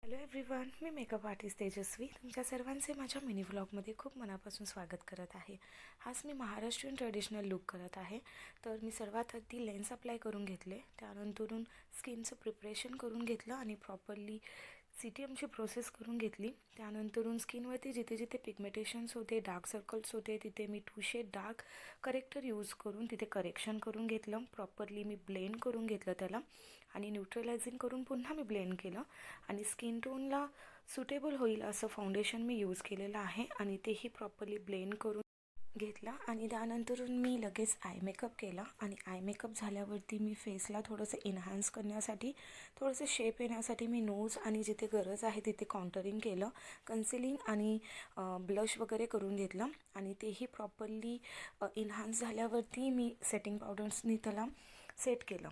Hello everyone, मी makeup artist तेजस्वी तुमच्या सर्वांचे माझ्या मिनी व्लॉगमध्ये खूप मनापासून स्वागत करत आहे. आज मी महाराष्ट्रीयन ट्रेडिशनल लुक करत आहे. तर मी सर्वात आधी लेन्स अप्लाय करून घेतले, त्यानंतरून स्किनचं प्रिपरेशन करून घेतलं आणि प्रॉपरली CTMची प्रोसेस करून घेतली. त्यानंतरून स्किनवरती जिथे जिथे पिगमेंटेशन्स होते, डार्क सर्कल्स होते, तिथे मी 2 शेड डार्क करेक्टर यूज करून तिथे करेक्शन करून घेतलं. प्रॉपरली मी ब्लेंड करून घेतलं त्याला आणि न्यूट्रलायझिंग करून पुन्हा मी ब्लेंड केलं आणि स्किन टोनला सुटेबल होईल असं फाउंडेशन मी यूज केलेलं आहे आणि तेही प्रॉपरली ब्लेंड करून घेतला. आणि त्यानंतरून मी लगेच आय मेकअप केला आणि आय मेकअप झाल्यावरती मी फेसला थोडंसं एन्हान्स करण्यासाठी, थोडंसं शेप येण्यासाठी मी नोज आणि जिथे गरज आहे तिथे कॉन्टरिंग केलं, कन्सिलिंग आणि ब्लश वगैरे करून घेतलं आणि तेही प्रॉपरली एन्हान्स झाल्यावरती मी सेटिंग पावडर्सनी त्याला सेट केलं.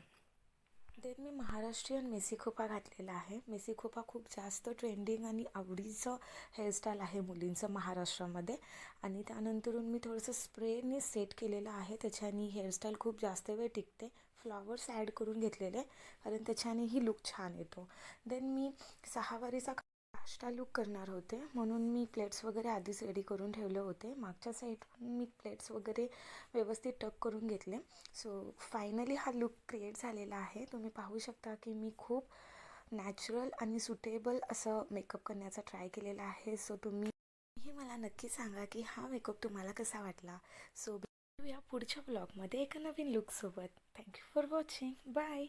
देन मी महाराष्ट्रीयन मेसी खोपा घातलेला आहे. मेसी खोपा खूप जास्त ट्रेंडिंग आणि आवडीचं हेअरस्टाईल आहे मुलींचं महाराष्ट्रामध्ये. आणि त्यानंतरून मी थोडंसं स्प्रेनी सेट केलेलं आहे, त्याच्याने हेअरस्टाईल खूप जास्त वेळ टिकते. फ्लॉवर्स ॲड करून घेतलेले कारण त्याच्यानेही लुक छान येतो. देन मी सहावारीचा काष्टा लुक करणार होते, म्हणून मी प्लेट्स वगैरे आधीच रेडी करून ठेवले होते. मागच्या साईडून मी प्लेट्स वगैरे व्यवस्थित टक करून घेतले. सो फायनली हा लुक क्रिएट झालेला आहे. तुम्ही पाहू शकता की मी खूप नॅचरल आणि सुटेबल असं मेकअप करण्याचा ट्राय केलेला आहे. सो तुम्हीही मला नक्की सांगा की हा मेकअप तुम्हाला कसा वाटला. सो भेटूया पुढच्या ब्लॉगमध्ये एका नवीन लुकसोबत. Thank you for watching. बाय.